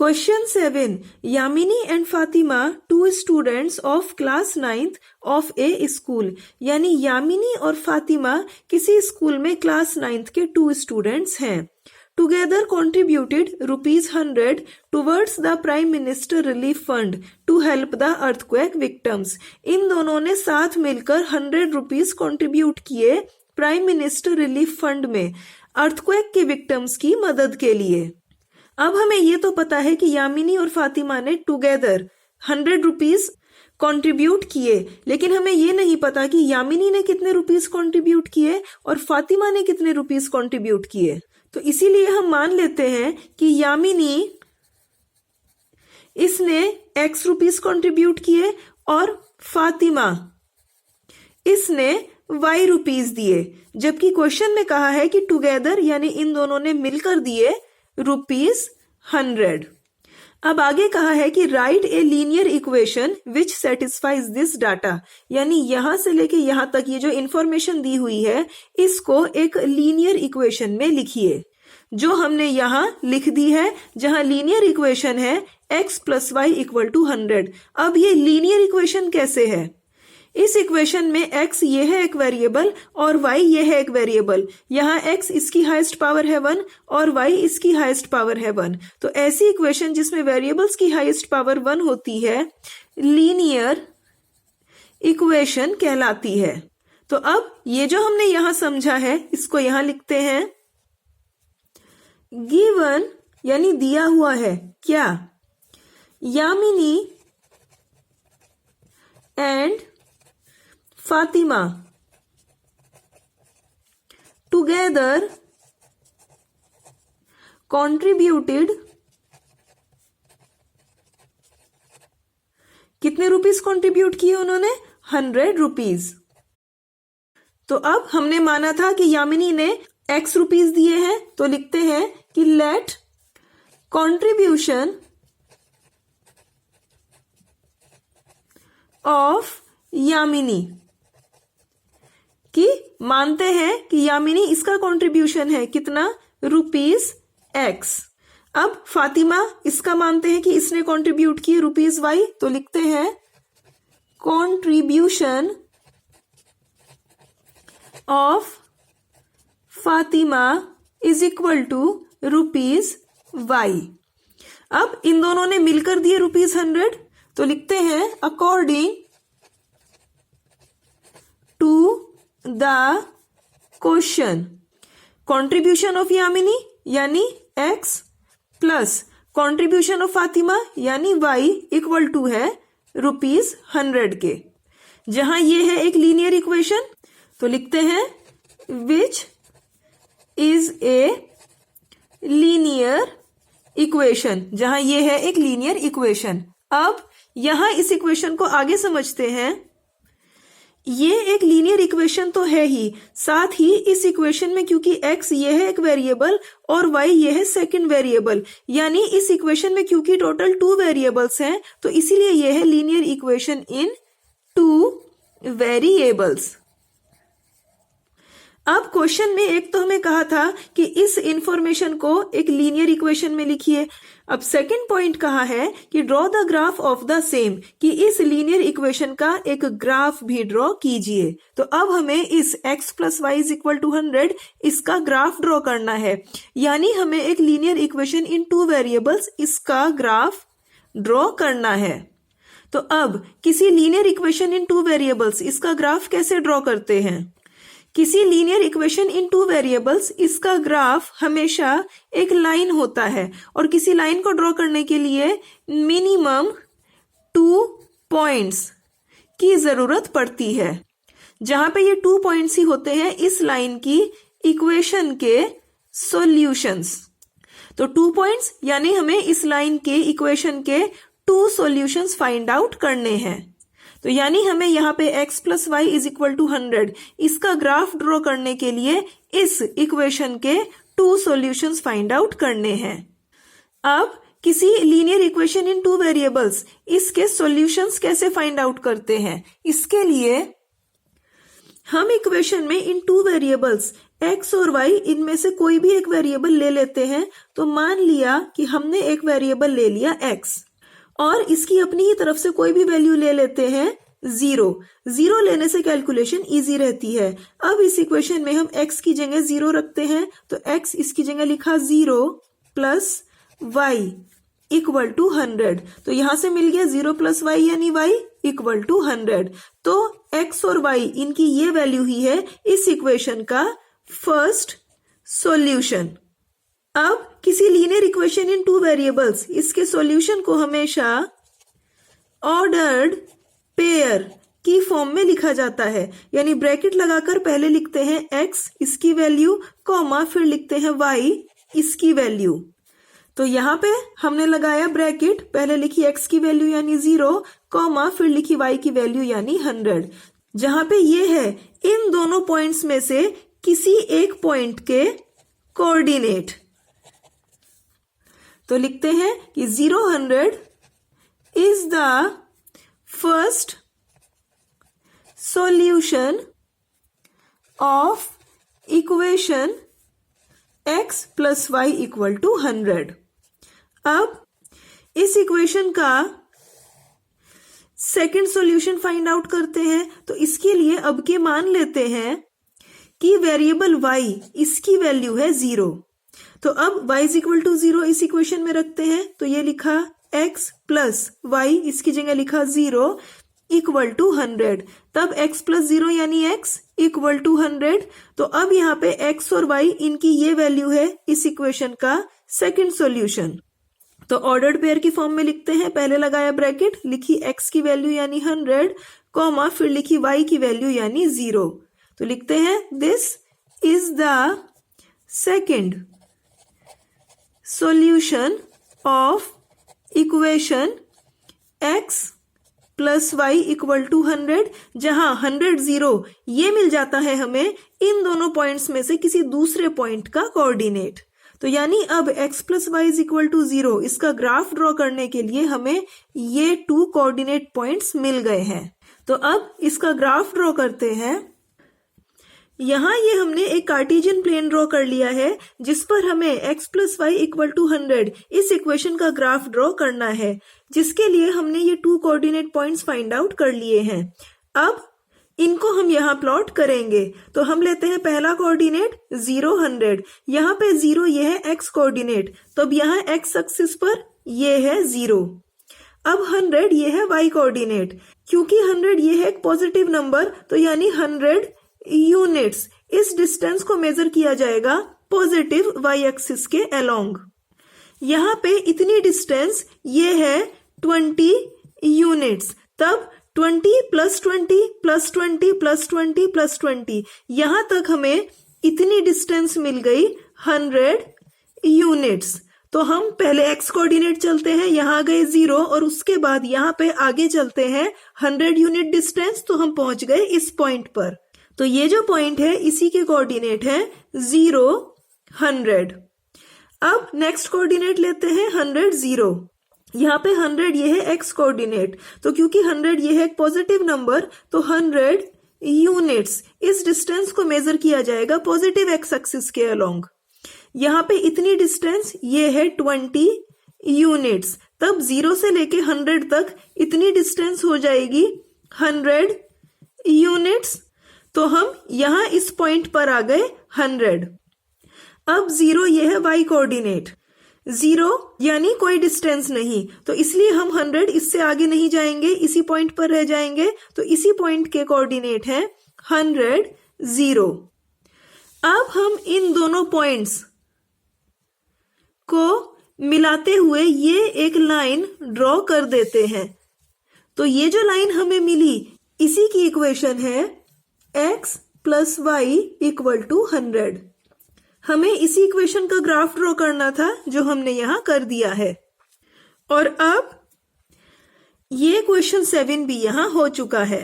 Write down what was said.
Question 7. Yamini and Fatima, two students of class 9th of a school. यानी यामिनी और फातिमा किसी school में class 9th के 2 स्टूडेंट्स हैं. Together contributed ₹100 towards the Prime Minister Relief Fund to help the earthquake victims. इन दोनों ने साथ मिलकर ₹100 कंट्रीब्यूट किए प्राइम मिनिस्टर रिलीफ फंड में अर्थक्वेक के विक्टिम्स की मदद के लिए. अब हमें ये तो पता है कि यामिनी और फातिमा ने टुगेदर ₹100 कंट्रीब्यूट किए, लेकिन हमें ये नहीं पता कि यामिनी ने कितने रुपीस कंट्रीब्यूट किए और फातिमा ने कितने रुपीस कंट्रीब्यूट किए. तो इसीलिए हम मान लेते हैं कि यामिनी इसने X रुपीस कंट्रीब्यूट किए और फातिमा इसने Y रुपीस दिए, जबकि क्वेश्चन में कहा है कि टुगेदर यानी इन दोनों ने मिलकर दिए ₹100. अब आगे कहा है कि right a linear equation which satisfies this data, यानी यहां से लेके यहां तक ये जो इंफॉर्मेशन दी हुई है इसको एक लीनियर इक्वेशन में लिखिए, जो हमने यहां लिख दी है, जहां लीनियर इक्वेशन है x + y = 100. अब ये लीनियर इक्वेशन कैसे है? इस इक्वेशन में x ये है एक वेरिएबल और y ये है एक वेरिएबल. यहाँ x इसकी हाईएस्ट पावर है 1 और y इसकी हाईएस्ट पावर है 1. तो ऐसी इक्वेशन जिसमें वेरिएबल्स की हाईएस्ट पावर 1 होती है लीनियर इक्वेशन कहलाती है. तो अब ये जो हमने यहां समझा है इसको यहां लिखते हैं. गिवन यानी दिया हुआ है क्या? Yamini and Fatima together contributed कितने रुपीस कंट्रीब्यूट किए उन्होंने? ₹100. तो अब हमने माना था कि यामिनी ने X रुपीस दिए हैं, तो लिखते हैं कि लेट कंट्रीब्यूशन ऑफ यामिनी, कि मानते हैं कि यामिनी इसका कंट्रीब्यूशन है कितना? ₹X. अब फातिमा इसका मानते हैं कि इसने कंट्रीब्यूट किए ₹Y, तो लिखते हैं contribution of Fatima is equal to ₹Y. अब इन दोनों ने मिलकर दिए ₹100, तो लिखते हैं according to the question contribution of Yamini यानी X plus contribution of Fatima यानी Y इक्वल टू है ₹100 के. जहां ये है एक लीनियर इक्वेशन, तो लिखते हैं which is a linear equation, जहां ये है एक लीनियर इक्वेशन. अब यहां इस इक्वेशन को आगे समझते हैं. ये एक लीनियर इक्वेशन तो है ही, साथ ही इस इक्वेशन में क्योंकि x ये है एक वेरिएबल और y ये है सेकंड वेरिएबल, यानी इस इक्वेशन में क्योंकि टोटल 2 वेरिएबल्स हैं, तो इसीलिए ये है लीनियर इक्वेशन इन 2 वेरिएबल्स. अब क्वेश्चन में एक तो हमें कहा था कि इस इंफॉर्मेशन को एक लीनियर इक्वेशन में लिखिए. अब सेकंड पॉइंट कहा है कि draw the graph of the same, कि इस लीनियर इक्वेशन का एक ग्राफ भी ड्रॉ कीजिए. तो अब हमें इस x + y = 100 इसका ग्राफ ड्रॉ करना है, यानी हमें एक लीनियर इक्वेशन इन 2 वेरिएबल्स इसका ग्राफ ड्रॉ करना है. तो अब किसी लीनियर इक्वेशन इन 2 वेरिएबल्स इसका ग्राफ कैसे ड्रॉ करते हैं? किसी लीनियर इक्वेशन इन 2 वेरिएबल्स इसका ग्राफ हमेशा एक लाइन होता है, और किसी लाइन को ड्रॉ करने के लिए मिनिमम 2 पॉइंट्स की जरूरत पड़ती है. जहां पे ये 2 पॉइंट्स ही होते हैं इस लाइन की इक्वेशन के सॉल्यूशंस. तो 2 पॉइंट्स यानी हमें इस लाइन के इक्वेशन के 2 सॉल्यूशंस फाइंड आउट करने हैं. तो यानी हमें यहाँ पे x + y = 100 इसका ग्राफ ड्रॉ करने के लिए इस इक्वेशन के 2 सॉल्यूशंस फाइंड आउट करने हैं. अब किसी लीनियर इक्वेशन इन 2 वेरिएबल्स इसके सॉल्यूशंस कैसे फाइंड आउट करते हैं? इसके लिए हम इक्वेशन में इन टू वेरिएबल्स x और y इनमें से कोई भी एक वेरिएबल ले लेते हैं। तो मान लिया कि हमने एक वेरिएबल ले लिया x और इसकी अपनी ही तरफ से कोई भी वैल्यू ले लेते हैं 0 लेने से कैलकुलेशन इजी रहती है। अब इस इक्वेशन में हम x की जगह 0 रखते हैं, तो x इसकी जगह लिखा 0 प्लस y इक्वल टू 100। तो यहां से मिल गया 0 प्लस y यानी y इक्वल टू 100। तो x और y इनकी ये वैल्यू ही है इस इक्वेशन का फर्स्ट सॉल्यूशन। अब किसी linear equation in two variables, इसके सॉल्यूशन को हमेशा ऑर्डर्ड पेयर की फॉर्म में लिखा जाता है, यानी ब्रैकेट लगाकर पहले लिखते हैं x इसकी वैल्यू, कॉमा फिर लिखते हैं y इसकी वैल्यू। तो यहाँ पे हमने लगाया ब्रैकेट, पहले लिखी x की वैल्यू यानी 0, कॉमा फिर लिखी y की वैल्यू यानी 100। जहां पे ये है इन दोनों पॉइंट्स में से किसी एक पॉइंट के कोऑर्डिनेट, तो लिखते हैं कि 0 100 is the first solution of equation x plus y equal to 100। अब इस इक्वेशन का सेकंड सॉल्यूशन फाइंड आउट करते हैं। तो इसके लिए अब के मान लेते हैं कि वेरिएबल y इसकी वैल्यू है 0। तो अब y इज इक्वल टू 0 इस इक्वेशन में रखते हैं, तो ये लिखा x प्लस y इसकी जगह लिखा 0 इक्वल टू 100। तब x प्लस 0 यानी x इक्वल टू 100। तो अब यहाँ पे x और y इनकी ये वैल्यू है इस इक्वेशन का सेकंड सॉल्यूशन। तो ऑर्डर्ड पेयर की फॉर्म में लिखते हैं, पहले लगाया ब्रैकेट, लिखी x की वैल्यू यानी 100, कॉमा फिर लिखी y की वैल्यू यानी 0। तो लिखते हैं this is the second solution of equation x plus y equal to 100, जहां 100 0 ये मिल जाता है हमें इन दोनों पॉइंट्स में से किसी दूसरे पॉइंट का कोऑर्डिनेट। तो यानी अब x plus y is equal to 0 इसका ग्राफ ड्रॉ करने के लिए हमें ये 2 कोऑर्डिनेट पॉइंट्स मिल गए हैं। तो अब इसका ग्राफ ड्रॉ करते हैं। यहाँ ये हमने एक कार्टेशियन प्लेन ड्रॉ कर लिया है जिस पर हमें x plus y equal to 100 इस इक्वेशन का ग्राफ ड्रॉ करना है, जिसके लिए हमने ये 2 कोऑर्डिनेट पॉइंट्स फाइंड आउट कर लिए हैं। अब इनको हम यहाँ प्लॉट करेंगे। तो हम लेते हैं पहला कोऑर्डिनेट 0 100, यहाँ पे 0 ये है x कोऑर्डिनेट, तो अब यहाँ x एक्सिस पर ये है 0। अब 100 ये है y कोऑर्डिनेट, क्योंकि 100 ये है एक पॉजिटिव नंबर, तो यानी 100 यूनिट्स इस डिस्टेंस को मेजर किया जाएगा पॉजिटिव y एक्सिस के अलोंग। यहाँ पे इतनी डिस्टेंस ये है 20 यूनिट्स, तब 20 प्लस 20 प्लस 20 प्लस 20 प्लस 20, यहां तक हमें इतनी डिस्टेंस मिल गई 100 यूनिट्स। तो हम पहले x कोऑर्डिनेट चलते हैं, यहां गए 0 और उसके बाद यहां पे आगे चलते हैं 100 यूनिट डिस्टेंस, तो हम पहुंच गए इस पॉइंट पर। तो ये जो पॉइंट है इसी के कोऑर्डिनेट है 0 100। अब नेक्स्ट कोऑर्डिनेट लेते हैं 100 0, यहाँ पे 100 ये है x कोऑर्डिनेट, तो क्योंकि 100 ये है एक पॉजिटिव नंबर, तो 100 यूनिट्स इस डिस्टेंस को मेजर किया जाएगा पॉजिटिव x एक्सिस के अलोंग। यहाँ पे इतनी डिस्टेंस ये है 20 यूनिट्स, तब 0 से लेके 100 तक इतनी डिस्टेंस हो जाएगी 100 यूनिट्स। तो हम यहाँ इस पॉइंट पर आ गए 100। अब 0 ये है y कोऑर्डिनेट, 0 यानी कोई डिस्टेंस नहीं, तो इसलिए हम 100 इससे आगे नहीं जाएंगे, इसी पॉइंट पर रह जाएंगे। तो इसी पॉइंट के कोऑर्डिनेट है 100 0। अब हम इन दोनों पॉइंट्स को मिलाते हुए ये एक लाइन ड्रॉ कर देते हैं। तो ये जो लाइन हमें मिली इसी की इक्वेशन है x plus y equal to 100। हमें इसी इक्वेशन का ग्राफ ड्रॉ करना था जो हमने यहां कर दिया है। और अब ये क्वेश्चन 7 भी यहां हो चुका है।